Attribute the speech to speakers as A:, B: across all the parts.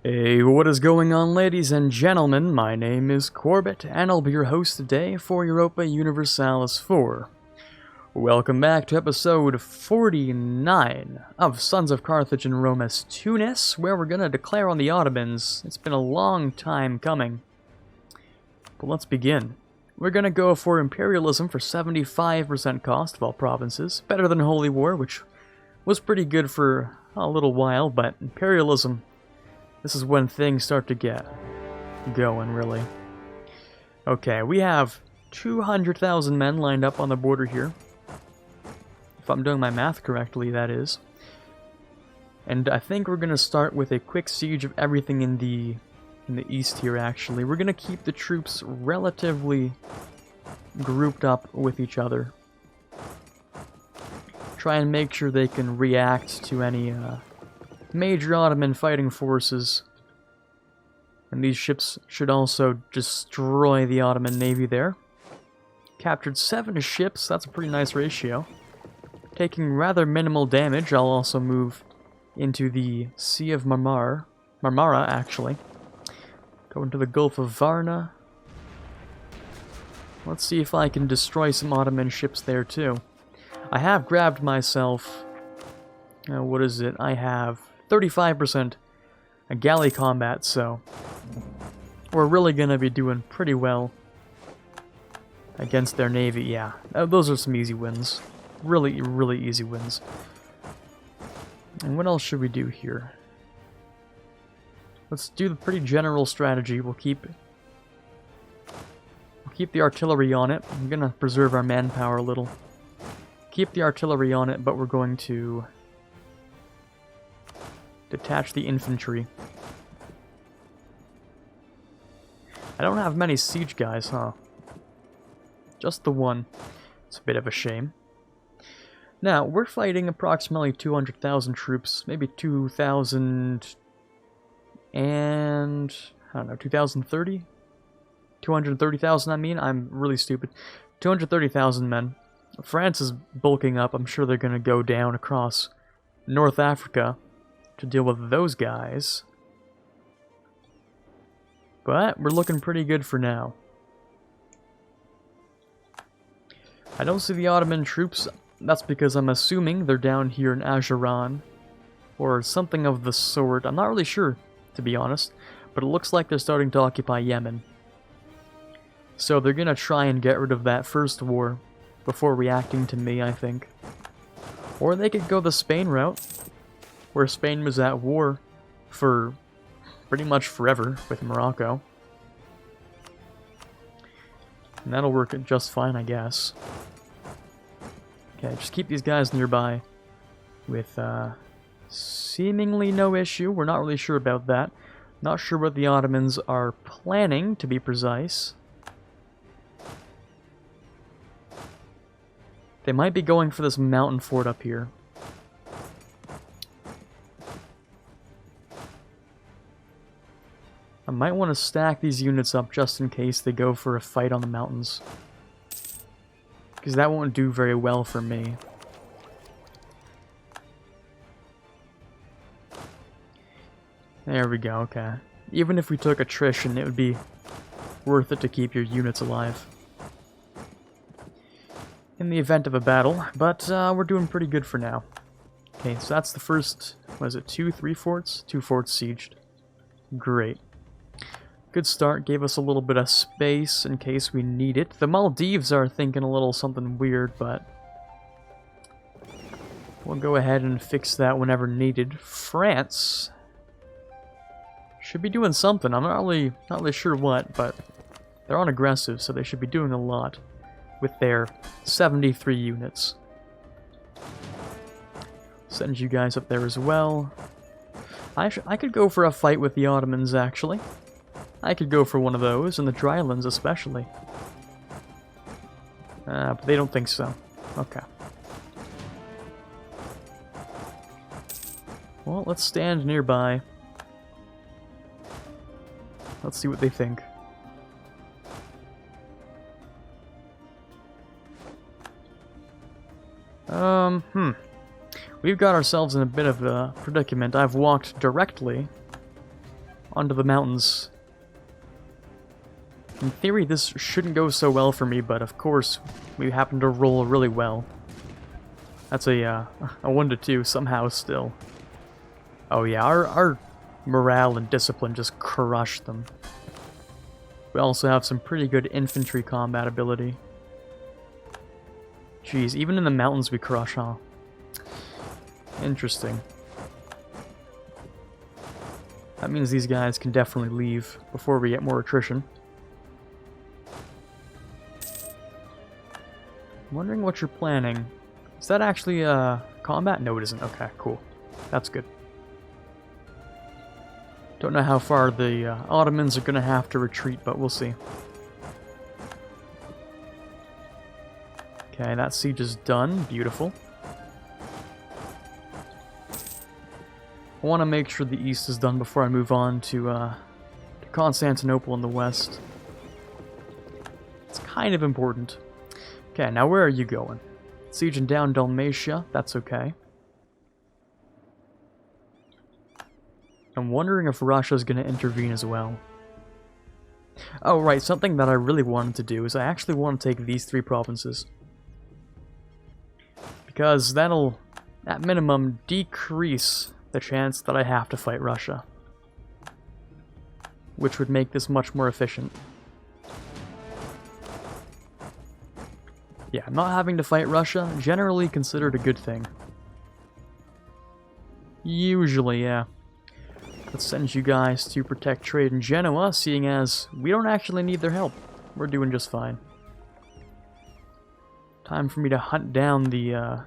A: Hey, what is going on, ladies and gentlemen? My name is Quarbit, and I'll be your host today for Europa Universalis 4. Welcome back to episode 49 of Sons of Carthage and Rome as Tunis, where we're gonna declare on the Ottomans. It's been a long time coming. But let's begin. We're gonna go for imperialism for 75% cost of all provinces, better than Holy War, which was pretty good for a little while, but imperialism, this is when things start to get going, really. Okay, we have 200,000 men lined up on the border here. If I'm doing my math correctly, that is. And I think we're going to start with a quick siege of everything in the east here, actually. We're going to keep the troops relatively grouped up with each other. Try and make sure they can react to any major Ottoman fighting forces. And these ships should also destroy the Ottoman navy there. Captured 7 ships, that's a pretty nice ratio. Taking rather minimal damage, I'll also move into the Sea of Marmara, actually. Go into the Gulf of Varna. Let's see if I can destroy some Ottoman ships there too. I have grabbed myself, what is it? I have 35% galley combat, so we're really gonna be doing pretty well against their navy. Yeah, those are some easy wins. Really, really easy wins. And what else should we do here? Let's do the pretty general strategy. We'll keep the artillery on it. I'm gonna preserve our manpower a little. Keep the artillery on it, but we're going to detach the infantry. I don't have many siege guys, huh? Just the one. It's a bit of a shame. Now, we're fighting approximately 200,000 troops, maybe 2,000 and... I don't know, 2,030? 230,000, I mean? I'm really stupid. 230,000 men. France is bulking up. I'm sure they're going to go down across North Africa to deal with those guys. But we're looking pretty good for now. I don't see the Ottoman troops. That's because I'm assuming they're down here in Ajuran, or something of the sort. I'm not really sure, to be honest, but it looks like they're starting to occupy Yemen. So they're gonna try and get rid of that first war before reacting to me, I think. Or they could go the Spain route, where Spain was at war for pretty much forever with Morocco. And that'll work just fine, I guess. Okay, just keep these guys nearby with seemingly no issue. We're not really sure about that. Not sure what the Ottomans are planning, to be precise. They might be going for this mountain fort up here. I might want to stack these units up just in case they go for a fight on the mountains. Because that won't do very well for me. There we go, okay. Even if we took attrition, it would be worth it to keep your units alive in the event of a battle, but we're doing pretty good for now. Okay, so that's the first, what is it, 3 forts? 2 forts sieged. Great. Good start, gave us a little bit of space in case we need it. The Maldives are thinking a little something weird, but we'll go ahead and fix that whenever needed. France should be doing something. I'm not really sure what, but they're on aggressive, so they should be doing a lot with their 73 units. Send you guys up there as well. I could go for a fight with the Ottomans, actually. I could go for one of those, in the drylands especially. But they don't think so. Okay. Well, let's stand nearby. Let's see what they think. We've got ourselves in a bit of a predicament. I've walked directly onto the mountains. In theory, this shouldn't go so well for me, but of course, we happen to roll really well. That's a 1 to 2 somehow still. Oh yeah, our morale and discipline just crushed them. We also have some pretty good infantry combat ability. Jeez, even in the mountains we crush, huh? Interesting. That means these guys can definitely leave before we get more attrition. I'm wondering what you're planning. Is that actually combat? No, it isn't. Okay, cool. That's good. Don't know how far the Ottomans are going to have to retreat, but we'll see. Okay, that siege is done. Beautiful. I want to make sure the east is done before I move on to Constantinople in the west. It's kind of important. Okay, now where are you going? Sieging down Dalmatia, that's okay. I'm wondering if Russia's going to intervene as well. Oh, right, something that I really wanted to do is I actually want to take these 3 provinces. Because that'll, at minimum, decrease the chance that I have to fight Russia. Which would make this much more efficient. Yeah, not having to fight Russia, generally considered a good thing. Usually, yeah. Let's send you guys to protect trade in Genoa, seeing as we don't actually need their help. We're doing just fine. Time for me to hunt down the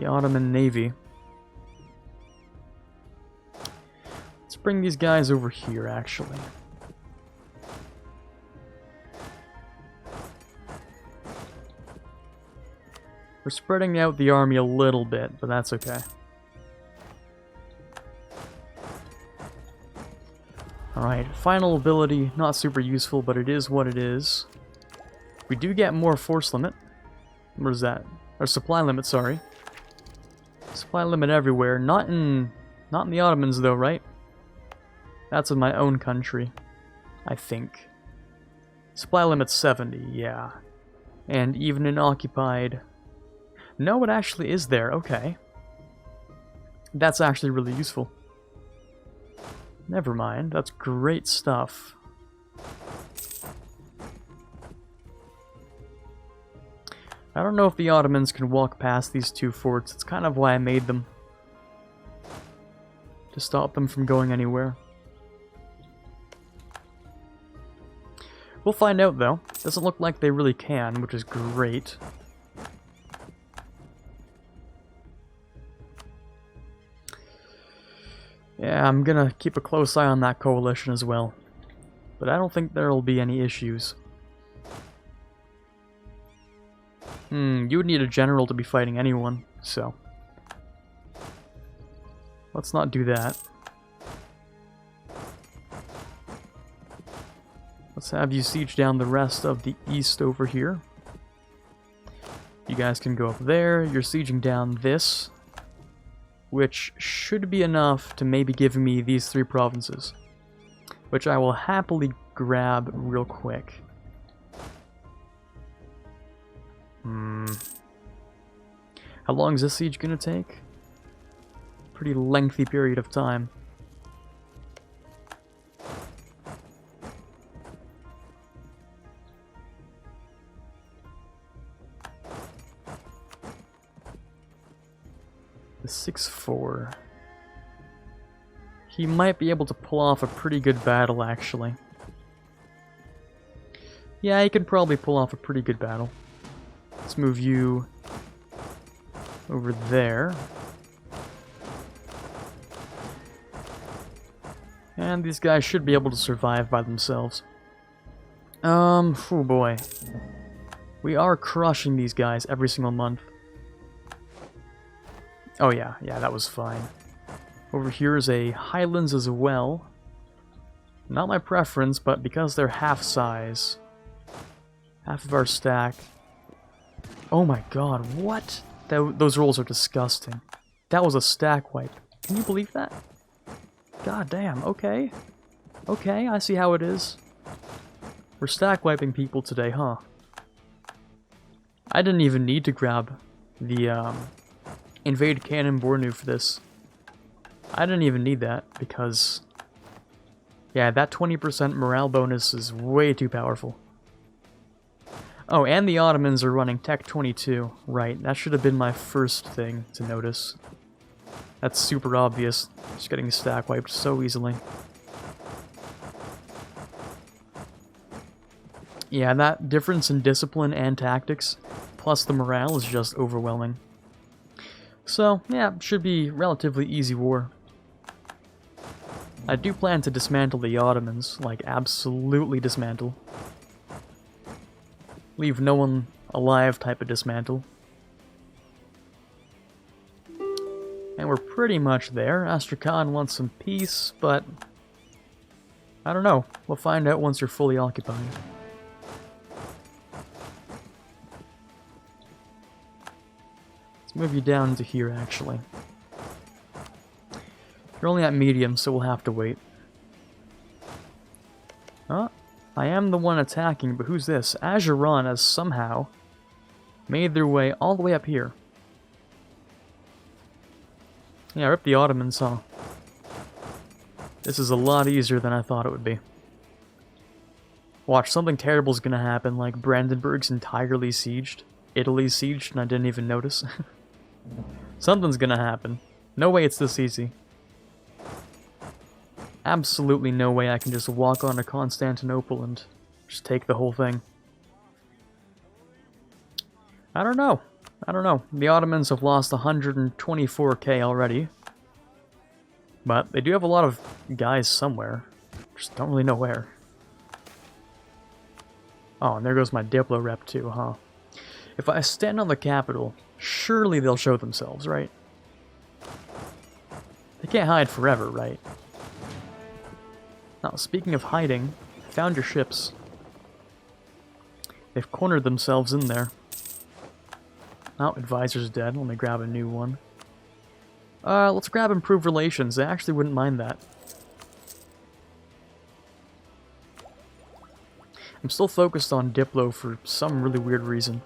A: Ottoman navy. Let's bring these guys over here, actually. We're spreading out the army a little bit, but that's okay. Alright, final ability, not super useful, but it is what it is. We do get more force limit. What is that? Or supply limit, sorry. Supply limit everywhere. Not in the Ottomans though, right? That's in my own country, I think. Supply limit's 70, yeah. And even in occupied... No, it actually is there, okay. That's actually really useful. Never mind, that's great stuff. I don't know if the Ottomans can walk past these 2 forts. It's kind of why I made them. To stop them from going anywhere. We'll find out though. Doesn't look like they really can, which is great. Yeah, I'm gonna keep a close eye on that coalition as well. But I don't think there'll be any issues. You would need a general to be fighting anyone, so... Let's not do that. Let's have you siege down the rest of the east over here. You guys can go up there. You're sieging down this, which should be enough to maybe give me these 3 provinces, which I will happily grab real quick. How long is this siege gonna take? Pretty lengthy period of time. The 6-4. He might be able to pull off a pretty good battle, actually. Yeah, he could probably pull off a pretty good battle. Let's move you over there. And these guys should be able to survive by themselves. Oh boy. We are crushing these guys every single month. Oh yeah, that was fine. Over here is a Highlands as well. Not my preference, but because they're half size. Half of our stack. Oh my god, what? Those rolls are disgusting. That was a stack wipe. Can you believe that? God damn, okay. Okay, I see how it is. We're stack wiping people today, huh? I didn't even need to grab the invade cannon Bornu for this. I didn't even need that because, yeah, that 20% morale bonus is way too powerful. Oh, and the Ottomans are running Tech 22. Right, that should have been my first thing to notice. That's super obvious. Just getting stack wiped so easily. Yeah, that difference in discipline and tactics, plus the morale, is just overwhelming. So, yeah, should be relatively easy war. I do plan to dismantle the Ottomans, like absolutely dismantle. Leave no one alive type of dismantle. And we're pretty much there. Astrakhan wants some peace, but I don't know. We'll find out once you're fully occupied. Let's move you down to here, actually. You're only at medium, so we'll have to wait. Huh? I am the one attacking, but who's this? Ajuran has somehow made their way all the way up here. Yeah, rip the Ottomans, huh? This is a lot easier than I thought it would be. Watch, something terrible's gonna happen, like Brandenburg's entirely sieged. Italy's sieged, and I didn't even notice. Something's gonna happen. No way it's this easy. Absolutely no way I can just walk on to Constantinople and just take the whole thing. I don't know. I don't know. The Ottomans have lost 124k already. But they do have a lot of guys somewhere. Just don't really know where. Oh, and there goes my Diplo rep too, huh? If I stand on the capital, surely they'll show themselves, right? They can't hide forever, right? Now, speaking of hiding, I found your ships. They've cornered themselves in there. Oh, advisor's dead. Let me grab a new one. Let's grab improved relations. I actually wouldn't mind that. I'm still focused on Diplo for some really weird reason.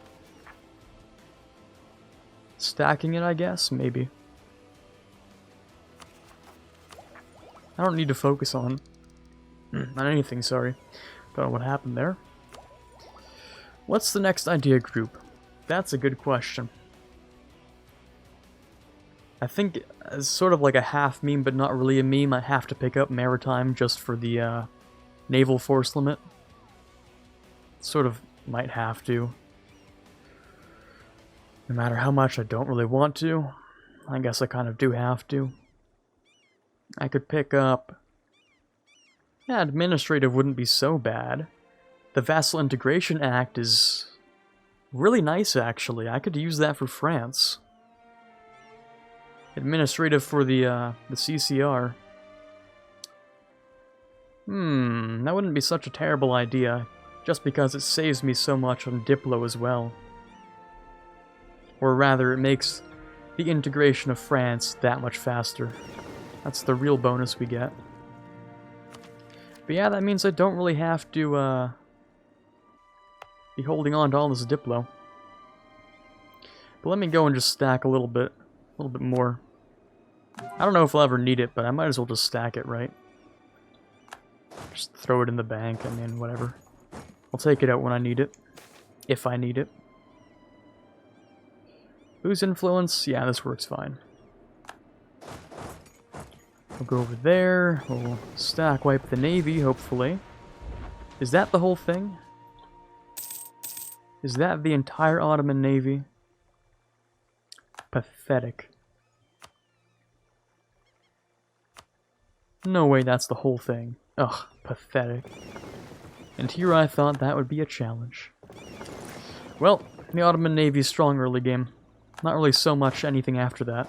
A: Stacking it, I guess? Maybe. I don't need to focus on anything, sorry. Don't know what happened there. What's the next idea group? That's a good question. I think, as sort of like a half meme, but not really a meme, I have to pick up Maritime just for the naval force limit. Sort of might have to. No matter how much I don't really want to, I guess I kind of do have to. I could pick up... Yeah, administrative wouldn't be so bad. The Vassal Integration Act is really nice, actually. I could use that for France. Administrative for the CCR. That wouldn't be such a terrible idea, just because it saves me so much on Diplo as well. Or rather, it makes the integration of France that much faster. That's the real bonus we get. But yeah, that means I don't really have to be holding on to all this Diplo. But let me go and just stack a little bit more. I don't know if I'll ever need it, but I might as well just stack it, right? Just throw it in the bank, I mean, whatever. I'll take it out when I need it. If I need it. Whose influence? Yeah, this works fine. We'll go over there. We'll stack wipe the Navy, hopefully. Is that the whole thing? Is that the entire Ottoman Navy? Pathetic. No way that's the whole thing. Ugh, pathetic. And here I thought that would be a challenge. Well, the Ottoman Navy's strong early game. Not really so much anything after that.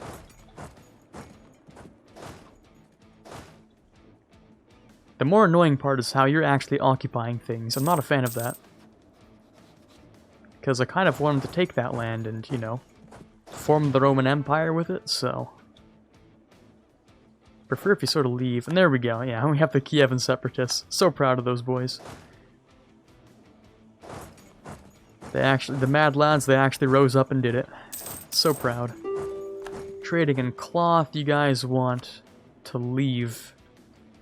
A: The more annoying part is how you're actually occupying things. I'm not a fan of that. Because I kind of wanted to take that land and, you know, form the Roman Empire with it, so... prefer if you sort of leave. And there we go. Yeah, we have the Kievan Separatists. So proud of those boys. The mad lads, they actually rose up and did it. So proud. Trading in cloth, you guys want to leave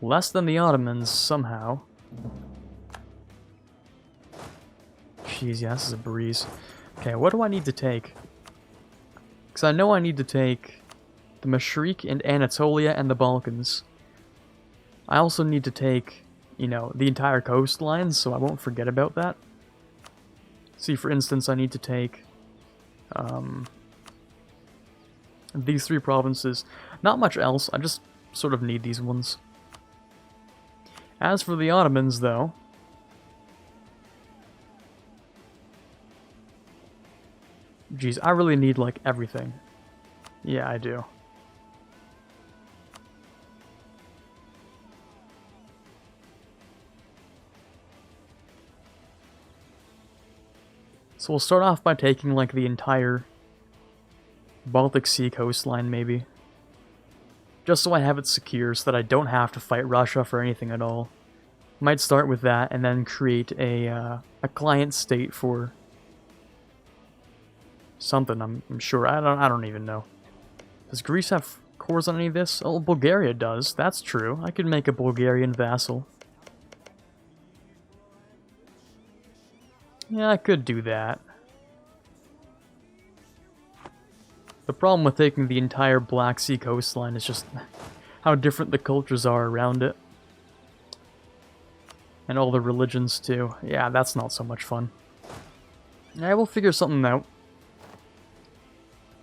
A: less than the Ottomans somehow. Jeez, yeah, this is a breeze. Okay, what do I need to take? Because I know I need to take the Mashriq and Anatolia and the Balkans. I also need to take, you know, the entire coastline, so I won't forget about that. See, for instance, I need to take these 3 provinces. Not much else, I just sort of need these ones. As for the Ottomans, though, geez, I really need, like, everything. Yeah, I do. So we'll start off by taking, like, the entire Baltic Sea coastline, maybe. Just so I have it secure, so that I don't have to fight Russia for anything at all. Might start with that, and then create a client state for something, I'm sure. I don't even know. Does Greece have cores on any of this? Oh, Bulgaria does. That's true. I could make a Bulgarian vassal. Yeah, I could do that. The problem with taking the entire Black Sea coastline is just how different the cultures are around it. And all the religions, too. Yeah, that's not so much fun. Yeah, we'll figure something out.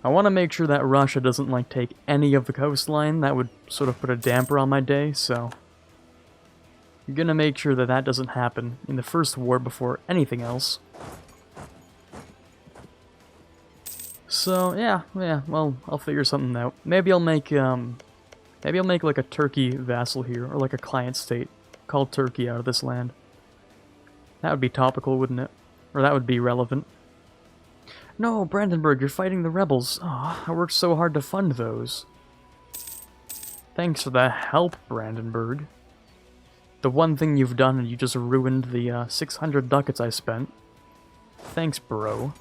A: I want to make sure that Russia doesn't, like, take any of the coastline. That would sort of put a damper on my day, so I'm gonna make sure that that doesn't happen in the first war before anything else. So, yeah, well, I'll figure something out. Maybe I'll make like a Turkey vassal here, or like a client state called Turkey out of this land. That would be topical, wouldn't it? Or that would be relevant. No, Brandenburg, you're fighting the rebels. Oh, I worked so hard to fund those. Thanks for the help, Brandenburg. The one thing you've done, and you just ruined the 600 ducats I spent. Thanks, bro.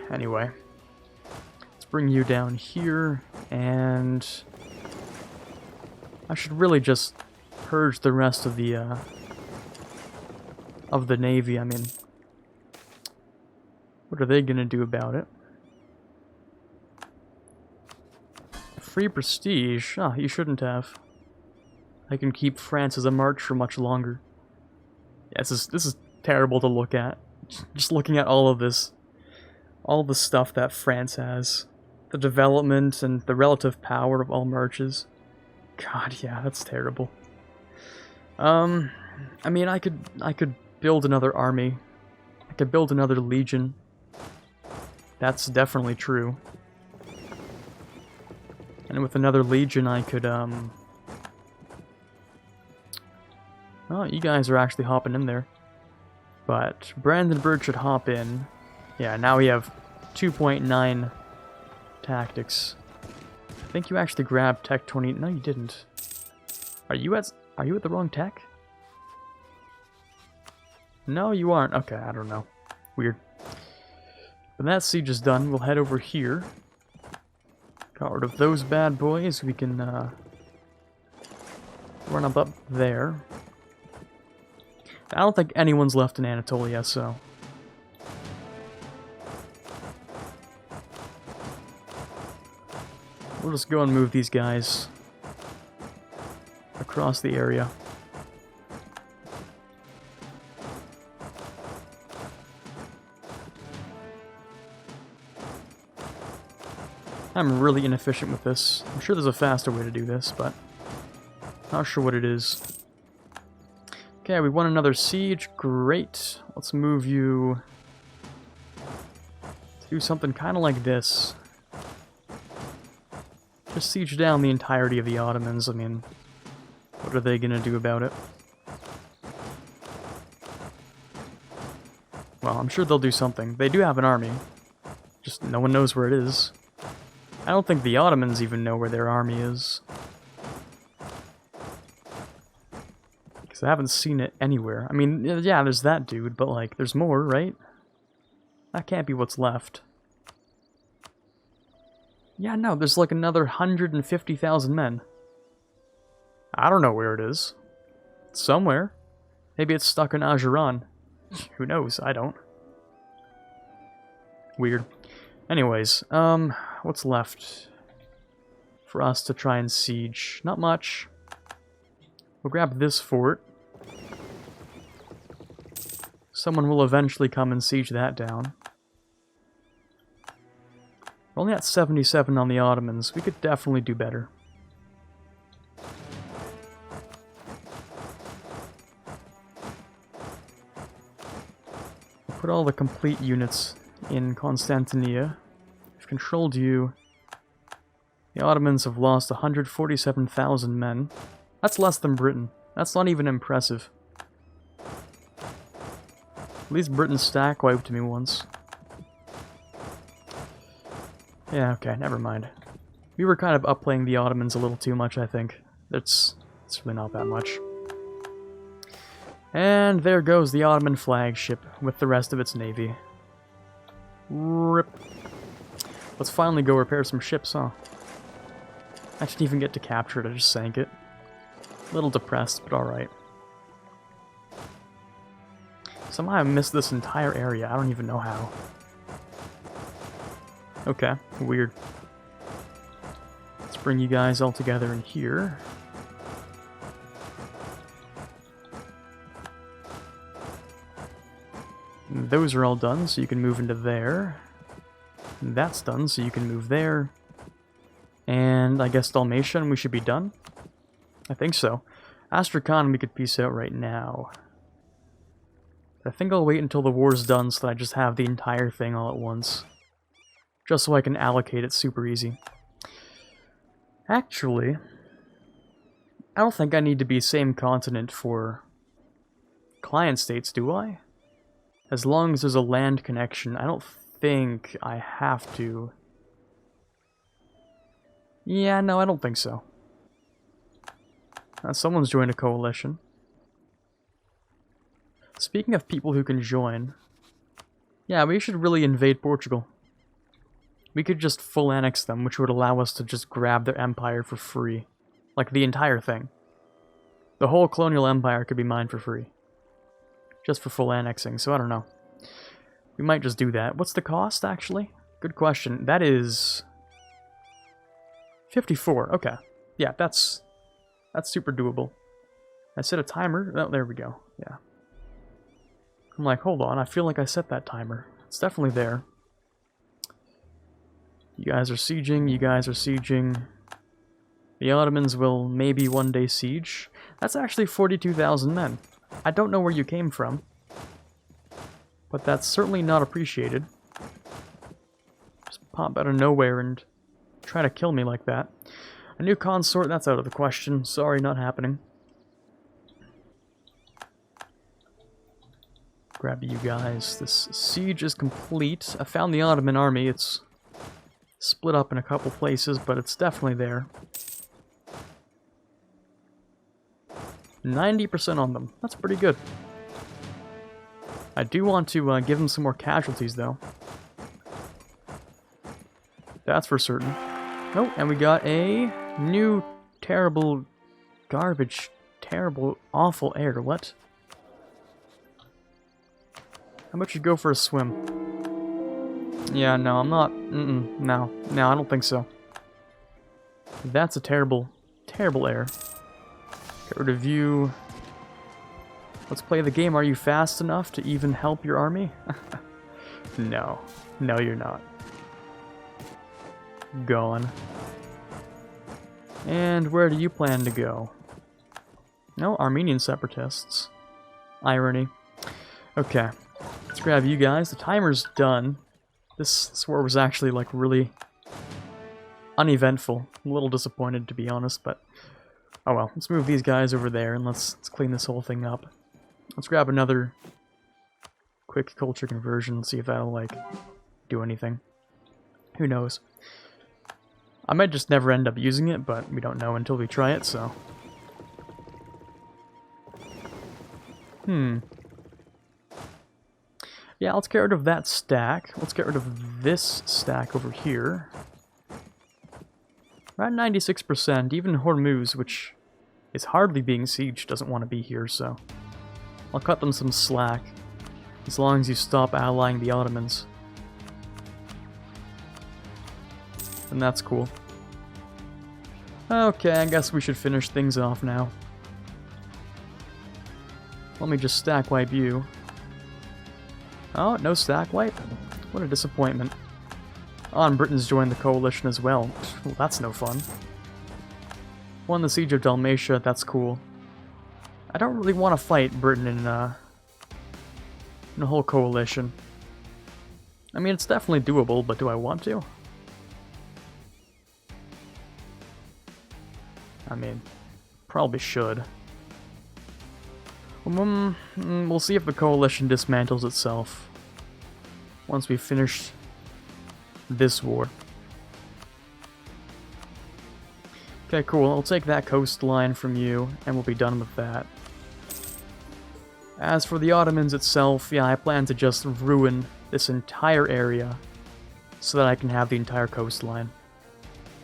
A: Anyway. Let's bring you down here, and I should really just purge the rest of the Navy. I mean, what are they gonna do about it? Free prestige? Ah, you shouldn't have. I can keep France as a march for much longer. Yeah, this is terrible to look at. Just looking at all of this. All the stuff that France has. The development and the relative power of all marches. God, yeah, that's terrible. I mean, I could build another army. I could build another legion. That's definitely true. And with another legion, I could, oh, you guys are actually hopping in there. But Brandenburg should hop in. Yeah, now we have 2.9 tactics. I think you actually grabbed tech 20. No, you didn't. Are you at the wrong tech? No, you aren't. Okay, I don't know. Weird. When that siege is done, we'll head over here. Got rid of those bad boys. We can run up there. I don't think anyone's left in Anatolia, so we'll just go and move these guys across the area. I'm really inefficient with this. I'm sure there's a faster way to do this, but not sure what it is. Okay, we won another siege. Great. Let's move you to do something kind of like this. Just siege down the entirety of the Ottomans. I mean, what are they gonna do about it? Well, I'm sure they'll do something. They do have an army. Just no one knows where it is. don't think the Ottomans even know where their army is. Because I haven't seen it anywhere. I mean, yeah, there's that dude, but like, there's more, right? That can't be what's left. Yeah, no, there's like another 150,000 men. I don't know where it is. It's somewhere. Maybe it's stuck in Ajuran. Who knows? I don't. Weird. Anyways, what's left for us to try and siege? Not much. We'll grab this fort. Someone will eventually come and siege that down. We're only at 77 on the Ottomans. We could definitely do better. We'll put all the complete units in Constantinia. We've controlled you. The Ottomans have lost 147,000 men. That's less than Britain. That's not even impressive. At least Britain's stack wiped me once. Yeah, okay, never mind. We were kind of upplaying the Ottomans a little too much, I think. It's really not that much. And there goes the Ottoman flagship with the rest of its navy. RIP. Let's finally go repair some ships, huh? I didn't even get to capture it, I just sank it. A little depressed, but alright. Somehow I missed this entire area, I don't even know how. Okay, weird. Let's bring you guys all together in here. And those are all done, so you can move into there. And that's done, so you can move there. And I guess Dalmatia, we should be done? I think so. Astrakhan we could piece out right now. I think I'll wait until the war's done so that I just have the entire thing all at once. Just so I can allocate it super easy. Actually, I don't think I need to be same continent for client states, do I? As long as there's a land connection, I don't think I have to. Yeah, no, I don't think so. Someone's joined a coalition. Speaking of people who can join, yeah, we should really invade Portugal. We could just full annex them, which would allow us to just grab their empire for free. Like, the entire thing. The whole colonial empire could be mine for free. Just for full annexing, so I don't know. We might just do that. What's the cost, actually? Good question. That is 54. Okay. Yeah, that's super doable. I set a timer. Oh, there we go. Yeah. I'm like, hold on. I feel like I set that timer. It's definitely there. You guys are sieging. You guys are sieging. The Ottomans will maybe one day siege. That's actually 42,000 men. I don't know where you came from, but that's certainly not appreciated. Just pop out of nowhere and try to kill me like that. A new consort, that's out of the question. Sorry, not happening. Grab you guys. This siege is complete. I found the Ottoman army. It's split up in a couple places, but it's definitely there. 90% on them. That's pretty good. I do want to give them some more casualties, though. That's for certain. Oh, and we got a new terrible garbage, terrible, awful air. What? How about you go for a swim? Yeah, no, I'm not. No, I don't think so. That's a terrible, terrible air. Get rid of you. Let's play the game. Are you fast enough to even help your army? No. No, you're not. Gone. And where do you plan to go? No, Armenian separatists. Irony. Okay. Let's grab you guys. The timer's done. This war was actually, like, really uneventful. I'm a little disappointed, to be honest, but oh well. Let's move these guys over there, and let's clean this whole thing up. Let's grab another quick culture conversion, see if that'll, like, do anything. Who knows? I might just never end up using it, but we don't know until we try it, so... Yeah, let's get rid of that stack. Let's get rid of this stack over here. We're at 96%. Even Hormuz, which is hardly being sieged, doesn't want to be here, so... I'll cut them some slack. As long as you stop allying the Ottomans. And that's cool. Okay, I guess we should finish things off now. Let me just stack wipe you. Oh, no stack wipe? What a disappointment. Oh, and Britain's joined the coalition as well. Well, that's no fun. Won the Siege of Dalmatia, that's cool. I don't really want to fight Britain in a whole coalition. I mean, it's definitely doable, but do I want to? I mean, probably should. We'll see if the coalition dismantles itself once we finish this war. Okay, cool. I'll take that coastline from you, and we'll be done with that. As for the Ottomans itself, yeah, I plan to just ruin this entire area so that I can have the entire coastline.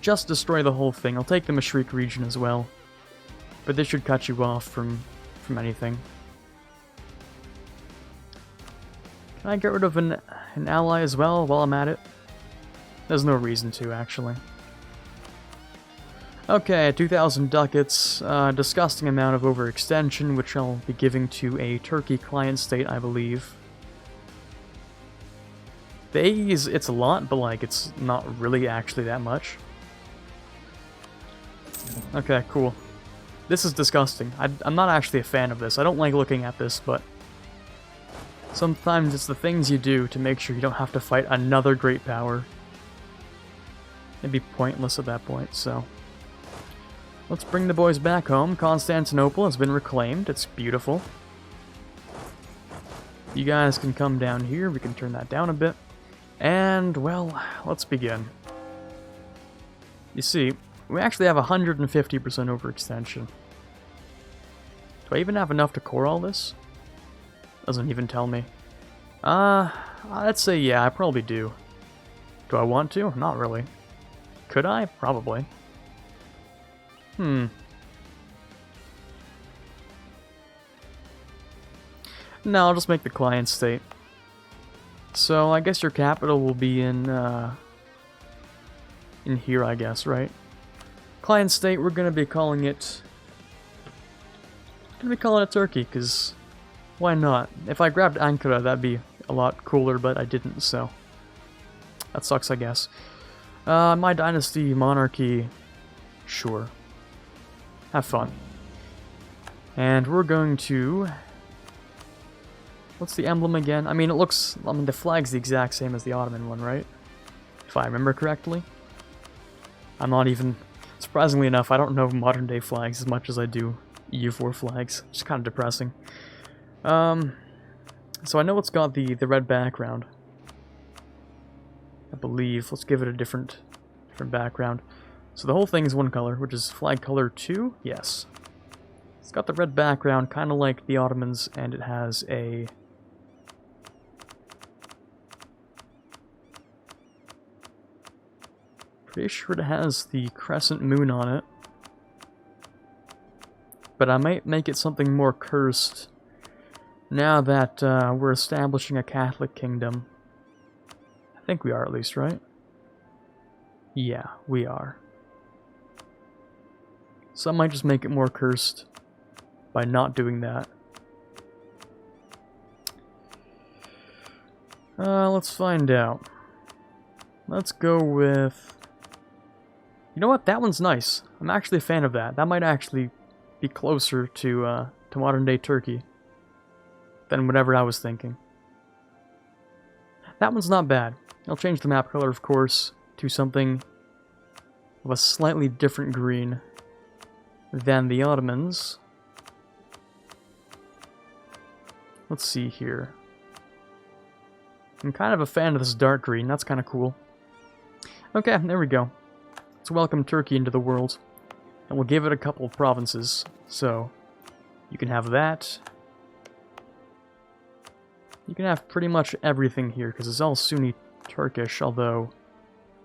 A: Just destroy the whole thing. I'll take the Mashriq region as well, but this should cut you off from anything. Can I get rid of an ally as well while I'm at it? There's no reason to, actually. Okay, 2,000 ducats, disgusting amount of overextension, which I'll be giving to a Turkey client state, I believe. The AEs, it's a lot, but like, it's not really actually that much. Okay, cool. This is disgusting. I'm not actually a fan of this. I don't like looking at this, but sometimes it's the things you do to make sure you don't have to fight another great power. It'd be pointless at that point, so... Let's bring the boys back home. Constantinople has been reclaimed. It's beautiful. You guys can come down here. We can turn that down a bit. And, well, let's begin. You see, we actually have 150% overextension. Do I even have enough to core all this? Doesn't even tell me. Let's say yeah, I probably do. Do I want to? Not really. Could I? Probably. No, I'll just make the client state. So I guess your capital will be in here, I guess, right? Client state, we're gonna be calling it Turkey, because why not? If I grabbed Ankara, that'd be a lot cooler, but I didn't, so that sucks, I guess. My dynasty, monarchy, sure. Have fun. And we're going to... What's the emblem again? I mean, it looks... I mean, the flag's the exact same as the Ottoman one, right? If I remember correctly. I'm not even... Surprisingly enough, I don't know modern-day flags as much as I do EU4 flags. It's kind of depressing. So I know it's got the red background. I believe. Let's give it a different background. So the whole thing is one color, which is flag color 2? Yes. It's got the red background, kind of like the Ottomans, and it has a... Pretty sure it has the crescent moon on it. But I might make it something more cursed now that we're establishing a Catholic kingdom. I think we are at least, right? Yeah, we are. So I might just make it more cursed by not doing that. Let's find out. Let's go with... You know what? That one's nice. I'm actually a fan of that. That might actually be closer to modern-day Turkey than whatever I was thinking. That one's not bad. I'll change the map color, of course, to something of a slightly different green than the Ottomans. Let's see here. I'm kind of a fan of this dark green. That's kind of cool. Okay, there we go. Let's welcome Turkey into the world. And we'll give it a couple of provinces. So, you can have that. You can have pretty much everything here, because it's all Sunni Turkish, although...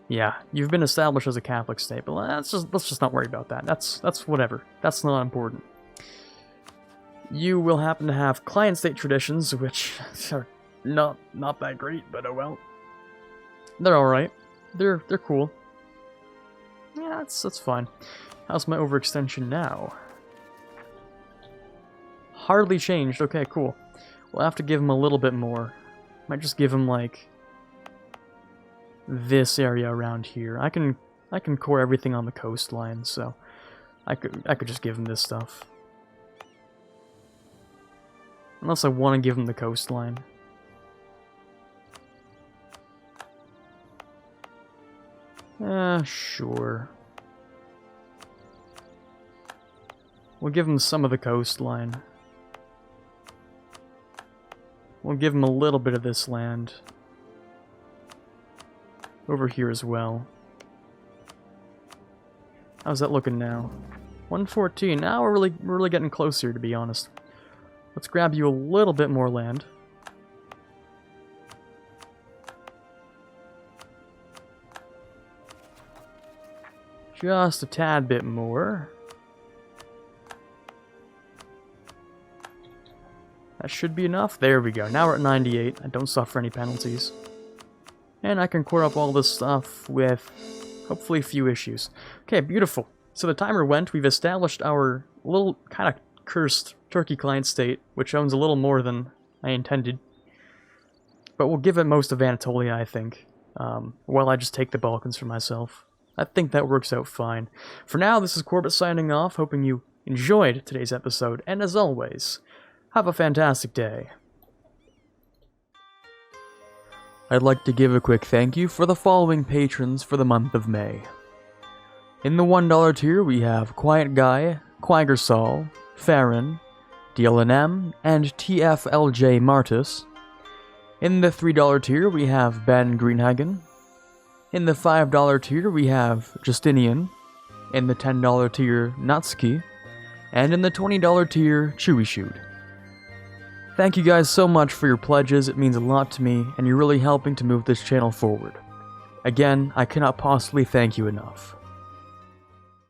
A: Yeah, you've been established as a Catholic state, but let's just not worry about that. That's whatever. That's not important. You will happen to have client state traditions, which are not that great, but oh well. They're alright. They're cool. Yeah, that's fine. How's my overextension now? Hardly changed. Okay, cool. We'll have to give him a little bit more. Might just give him like this area around here. I can core everything on the coastline, so I could just give him this stuff. Unless I want to give him the coastline. Sure. We'll give him some of the coastline. We'll give him a little bit of this land. Over here as well. How's that looking now? 114. Now we're really getting closer, to be honest. Let's grab you a little bit more land. Just a tad bit more. That should be enough. There we go. Now we're at 98. I don't suffer any penalties. And I can core up all this stuff with hopefully few issues. Okay, beautiful. So the timer went. We've established our little kind of cursed Turkey client state, which owns a little more than I intended. But we'll give it most of Anatolia, I think, while I just take the Balkans for myself. I think that works out fine. For now, this is Quarbit signing off, hoping you enjoyed today's episode, and as always, have a fantastic day. I'd like to give a quick thank you for the following patrons for the month of May. In the $1 tier, we have Quiet Guy, Quaggersol, Farron, DLNM, and TFLJ Martis. In the $3 tier, we have Ben Greenhagen. In the $5 tier, we have Justinian. In the $10 tier, Natsuki. And in the $20 tier, Chewy Shoot. Thank you guys so much for your pledges, it means a lot to me, and you're really helping to move this channel forward. Again, I cannot possibly thank you enough.